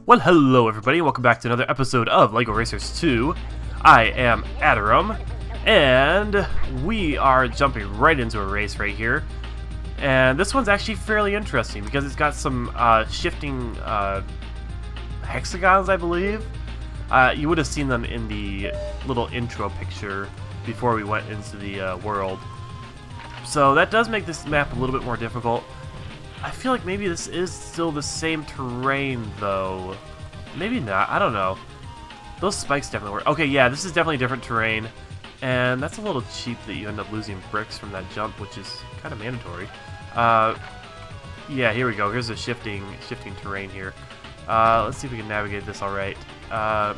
Well, hello everybody, welcome back to another episode of LEGO Racers 2. I am Atyrum, and we are jumping right into a race right here. And this one's actually fairly interesting because it's got some shifting hexagons, I believe. You would have seen them in the little intro picture before we went into the world. So that does make this map a little bit more difficult. I feel like maybe this is still the same terrain, though. Maybe not. I don't know. Those spikes definitely work. Okay, yeah, this is definitely different terrain. And that's a little cheap that you end up losing bricks from that jump, which is kind of mandatory. Yeah, here we go. Here's a shifting terrain here. Let's see if we can navigate this all right.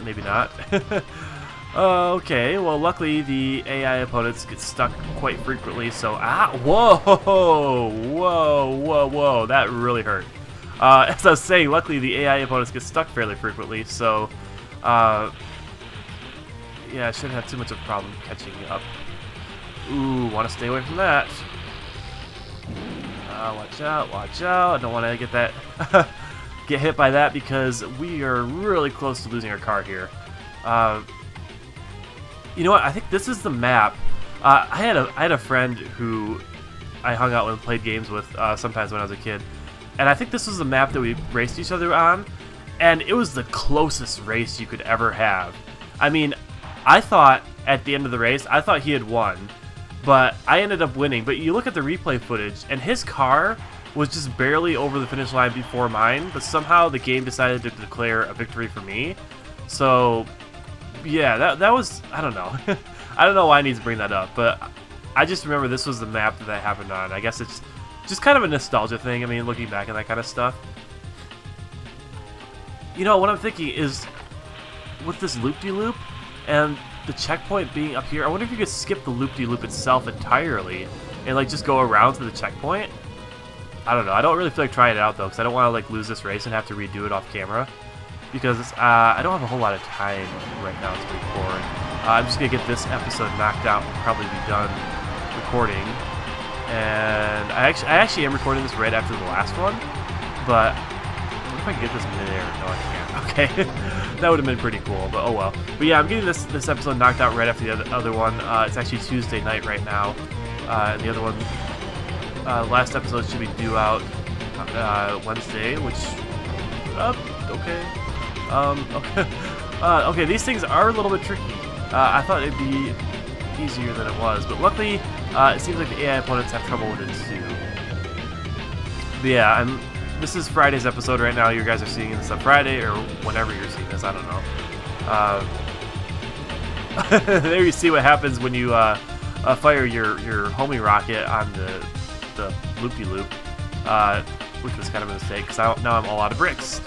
Maybe not. Okay, well, luckily the AI opponents get stuck quite frequently, so... Whoa, that really hurt. As I was saying, luckily the AI opponents get stuck fairly frequently, so... yeah, I shouldn't have too much of a problem catching up. Ooh, want to stay away from that. Watch out, I don't want to get that... get hit by that because we are really close to losing our car here. You know what? I think this is the map. I had a friend who I hung out with and played games with sometimes when I was a kid, and I think this was the map that we raced each other on, and it was the closest race you could ever have. I mean, I thought at the end of the race, I thought he had won, but I ended up winning. But you look at the replay footage, and his car was just barely over the finish line before mine, but somehow the game decided to declare a victory for me. So... yeah, that was, I don't know. I don't know why I need to bring that up, but I just remember this was the map that happened on. I guess it's just kind of a nostalgia thing, I mean, looking back at that kind of stuff. You know, what I'm thinking is, with this loop-de-loop and the checkpoint being up here, I wonder if you could skip the loop-de-loop itself entirely and, like, just go around to the checkpoint. I don't know. I don't really feel like trying it out, though, because I don't want to, like, lose this race and have to redo it off camera. Because I don't have a whole lot of time right now to record. I'm just going to get this episode knocked out and probably be done recording. And I actually am recording this right after the last one. But what if I can get this midair? No, I can't. Okay. That would have been pretty cool, but oh well. But yeah, I'm getting this episode knocked out right after the other one. It's actually Tuesday night right now. And the other one, last episode should be due out Wednesday, which... okay. Okay, these things are a little bit tricky. I thought it'd be easier than it was, but luckily, it seems like the AI opponents have trouble with it too. But yeah, this is Friday's episode right now. You guys are seeing this on Friday, or whenever you're seeing this, I don't know. There you see what happens when you fire your homing rocket on the loop-de-loop, which was kind of a mistake, because now I'm all out of bricks.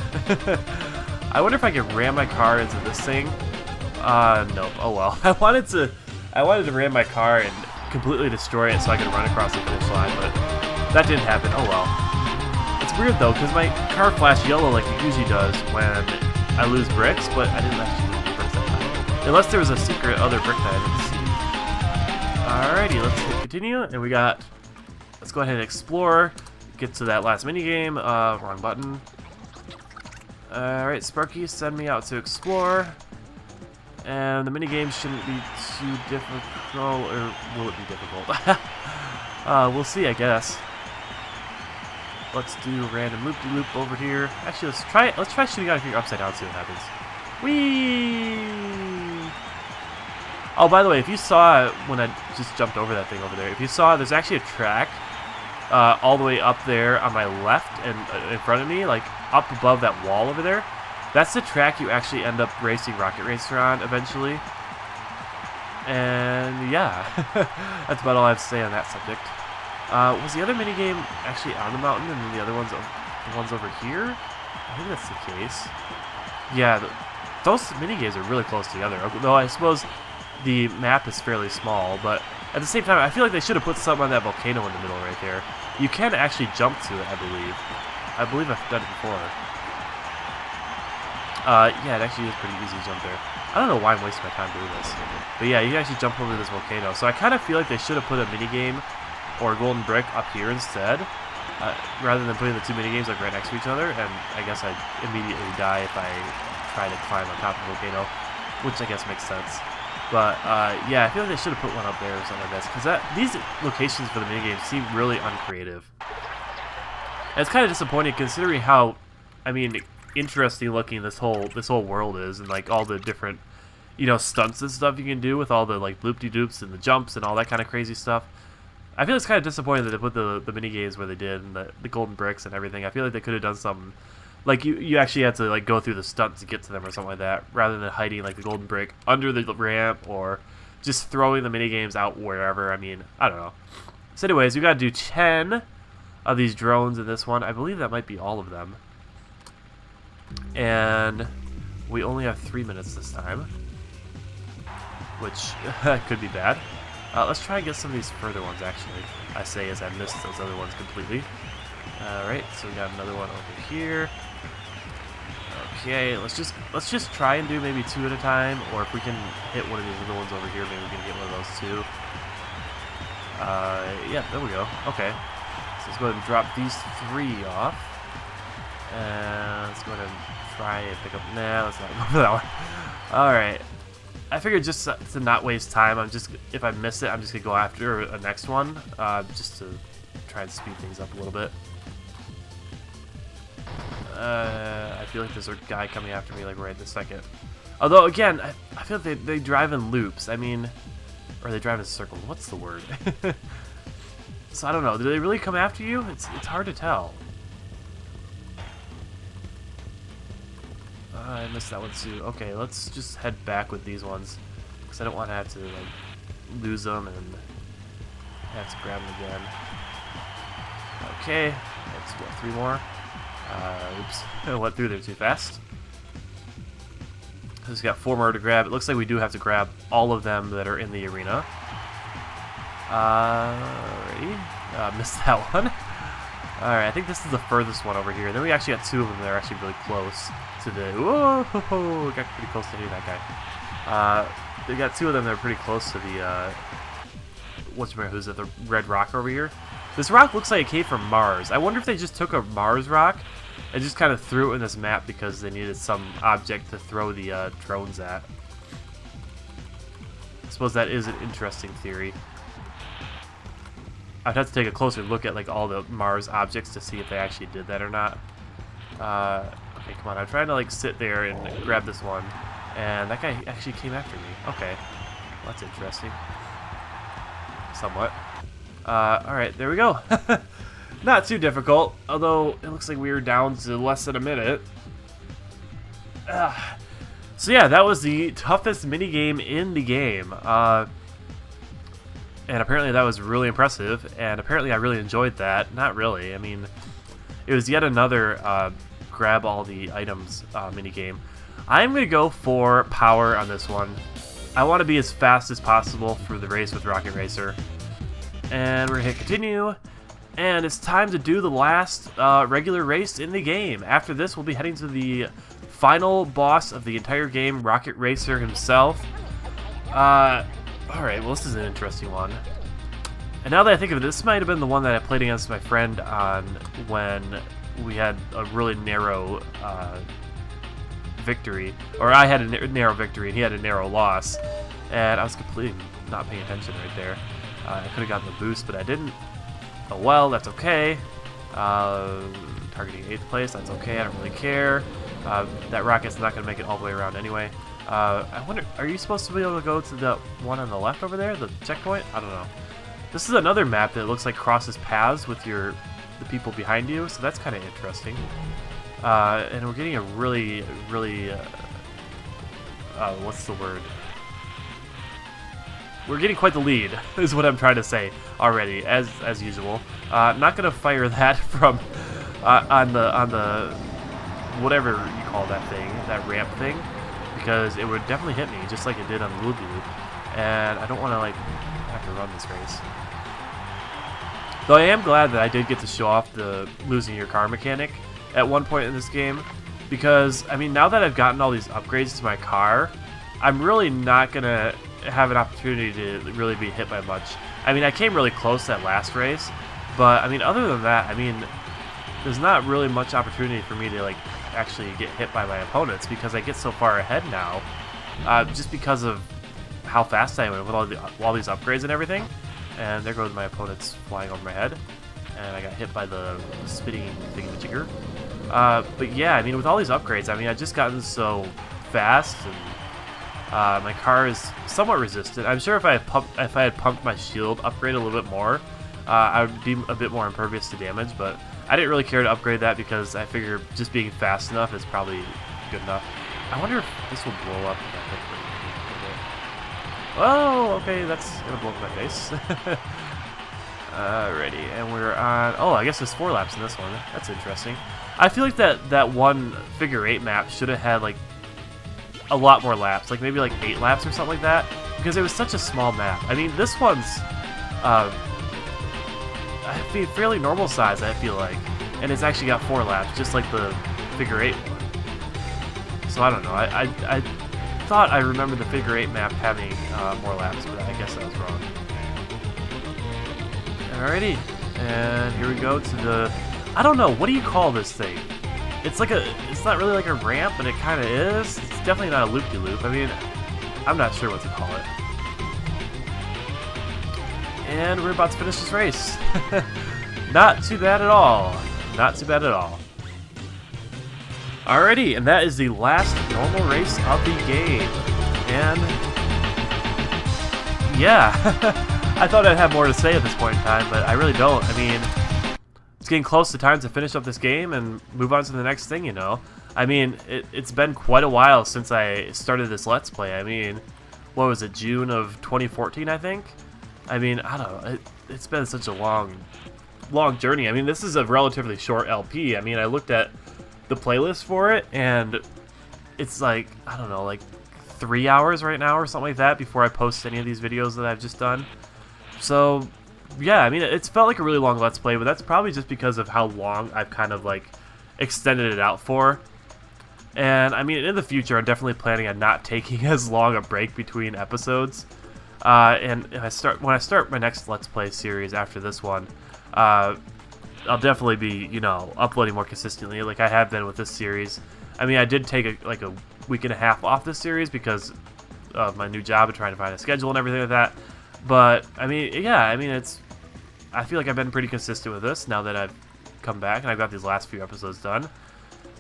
I wonder if I could ram my car into this thing. Nope. Oh well. I wanted to ram my car and completely destroy it so I could run across the finish line, but that didn't happen. Oh well. It's weird though, because my car flashed yellow like it usually does when I lose bricks, but I didn't actually lose bricks that time. Unless there was a secret other brick that I didn't see. Alrighty, let's hit continue, and we got. Let's go ahead and explore. Get to that last minigame. Wrong button. Alright, Sparky, send me out to explore. And the minigame shouldn't be too difficult, or will it be difficult? We'll see, I guess. Let's do random loop-de-loop over here. Actually, let's try shooting out of here upside down, see what happens. Whee! Oh, by the way, if you saw when I just jumped over that thing over there, if you saw, there's actually a track all the way up there on my left and in front of me, like up above that wall over there. That's the track you actually end up racing Rocket Racer on eventually. And yeah, that's about all I have to say on that subject. Was the other minigame actually on the mountain and then the other ones, the ones over here? I think that's the case. Yeah, those minigames are really close together. Though I suppose the map is fairly small, but at the same time, I feel like they should have put something on that volcano in the middle right there. You can actually jump to it, I believe. I believe I've done it before. Yeah, it actually is pretty easy to jump there. I don't know why I'm wasting my time doing this. But yeah, you can actually jump over this volcano. So I kind of feel like they should have put a minigame or a golden brick up here instead. rather than putting the two minigames like right next to each other, and I guess I'd immediately die if I try to climb on top of the volcano, which I guess makes sense. But yeah, I feel like they should have put one up there or something like this, because these locations for the minigames seem really uncreative. And it's kind of disappointing considering how, I mean, interesting looking this whole world is, and like all the different, you know, stunts and stuff you can do with all the like loop-de-doops and the jumps and all that kind of crazy stuff. I feel it's kind of disappointing that they put the minigames where they did, and the golden bricks and everything. I feel like they could have done something, like you actually had to like go through the stunts to get to them or something like that, rather than hiding like the golden brick under the ramp or just throwing the minigames out wherever. I mean, I don't know. So anyways, we got to do 10 of these drones in this one. I believe that might be all of them. And we only have 3 minutes this time, which could be bad. Let's try and get some of these further ones, actually. I say as I missed those other ones completely. Alright, so we got another one over here. Okay, let's just try and do maybe 2 at a time, or if we can hit one of these little ones over here, maybe we can get one of those too. Yeah, there we go. Okay. So let's go ahead and drop these 3 off. And let's go ahead and try and pick up... Nah, let's not go for that one. Alright. I figured just to not waste time, if I miss it, I'm just going to go after a next one, just to try and speed things up a little bit. I feel like there's a guy coming after me like right this second. Although, again, I feel like they drive in loops. I mean, or they drive in circles. What's the word? So I don't know. Do they really come after you? It's hard to tell. I missed that one too. Okay, let's just head back with these ones, because I don't want to have to like lose them and have to grab them again. Okay, that's what, 3 more. Oops, I went through there too fast. Just got 4 more to grab. It looks like we do have to grab all of them that are in the arena. Alrighty, missed that one. Alright, I think this is the furthest one over here. Then we actually got 2 of them that are actually really close to the... Whoa! Got pretty close to hitting that guy. We got 2 of them that are pretty close to the... who's at the red rock over here? This rock looks like it came from Mars. I wonder if they just took a Mars rock and just kind of threw it in this map because they needed some object to throw the drones at. I suppose that is an interesting theory. I'd have to take a closer look at like all the Mars objects to see if they actually did that or not. Okay, come on. I'm trying to like sit there and grab this one, and that guy actually came after me. Okay, well, that's interesting. Somewhat. Alright, there we go. Not too difficult, although it looks like we were down to less than a minute. So yeah, that was the toughest minigame in the game. And apparently that was really impressive, and apparently I really enjoyed that. Not really, I mean, it was yet another grab all the items minigame. I'm going to go for power on this one. I want to be as fast as possible for the race with Rocket Racer. And we're going to hit continue, and it's time to do the last regular race in the game. After this, we'll be heading to the final boss of the entire game, Rocket Racer himself. Alright, well this is an interesting one. And now that I think of it, this might have been the one that I played against my friend on when we had a really narrow victory. Or I had a narrow victory and he had a narrow loss. And I was completely not paying attention right there. I could have gotten the boost, but I didn't. Oh well, that's okay. Targeting 8th place, that's okay, I don't really care. That rocket's not going to make it all the way around anyway. I wonder, are you supposed to be able to go to the one on the left over there, the checkpoint? I don't know. This is another map that looks like crosses paths with the people behind you, so that's kind of interesting. And we're getting a really, what's the word? We're getting quite the lead, is what I'm trying to say already, as usual. Not gonna fire that from on the whatever you call that thing, that ramp thing, because it would definitely hit me just like it did on the loop, and I don't want to like have to run this race. Though I am glad that I did get to show off the losing your car mechanic at one point in this game, because I mean now that I've gotten all these upgrades to my car, I'm really not gonna have an opportunity to really be hit by much. I mean I came really close that last race, But I mean, other than that, I mean, there's not really much opportunity for me to like actually get hit by my opponents because I get so far ahead now, just because of how fast I went with all these upgrades and everything. And there goes my opponents flying over my head, and I got hit by the spitting thingamajigger. But yeah, I mean, with all these upgrades, I mean, I've just gotten so fast, and my car is somewhat resistant. I'm sure if I had pumped my shield upgrade a little bit more, I would be a bit more impervious to damage, but I didn't really care to upgrade that because I figure just being fast enough is probably good enough. I wonder if this will blow up if I hit it. Oh, okay, that's gonna blow up my face. Alrighty, and we're on... Oh, I guess there's 4 laps in this one. That's interesting. I feel like that one figure 8 map should have had like a lot more laps, like maybe like 8 laps or something like that, because it was such a small map. I mean, this one's fairly normal size, I feel like, and it's actually got 4 laps, just like the figure 8 one. So I don't know. I thought I remembered the figure 8 map having more laps, but I guess I was wrong. Alrighty, and here we go to the... I don't know, what do you call this thing? It's not really like a ramp, but it kind of is. It's definitely not a loop-de-loop. I mean, I'm not sure what to call it. And we're about to finish this race. Not too bad at all. Not too bad at all. Alrighty, and that is the last normal race of the game. And yeah, I thought I'd have more to say at this point in time, but I really don't. I mean, it's getting close to time to finish up this game and move on to the next thing, you know. I mean, it's been quite a while since I started this Let's Play. I mean, what was it, June of 2014, I think? I mean, I don't know. It's been such a long journey. I mean, this is a relatively short LP. I mean, I looked at the playlist for it, and it's like, I don't know, like 3 hours right now or something like that before I post any of these videos that I've just done. So, yeah, I mean, it's felt like a really long Let's Play, but that's probably just because of how long I've kind of, like, extended it out for. And, I mean, in the future, I'm definitely planning on not taking as long a break between episodes. And when I start my next Let's Play series after this one, I'll definitely be, you know, uploading more consistently, like I have been with this series. I mean, I did take a week and a half off this series because of my new job and trying to find a schedule and everything like that. But I mean, yeah, I mean, I feel like I've been pretty consistent with this now that I've come back and I've got these last few episodes done.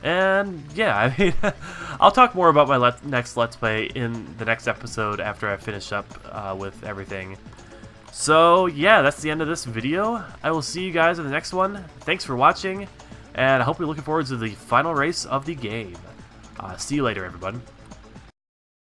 And yeah, I mean, I'll talk more about my next Let's Play in the next episode after I finish up with everything. So yeah, that's the end of this video. I will see you guys in the next one. Thanks for watching, and I hope you're looking forward to the final race of the game. See you later, everyone.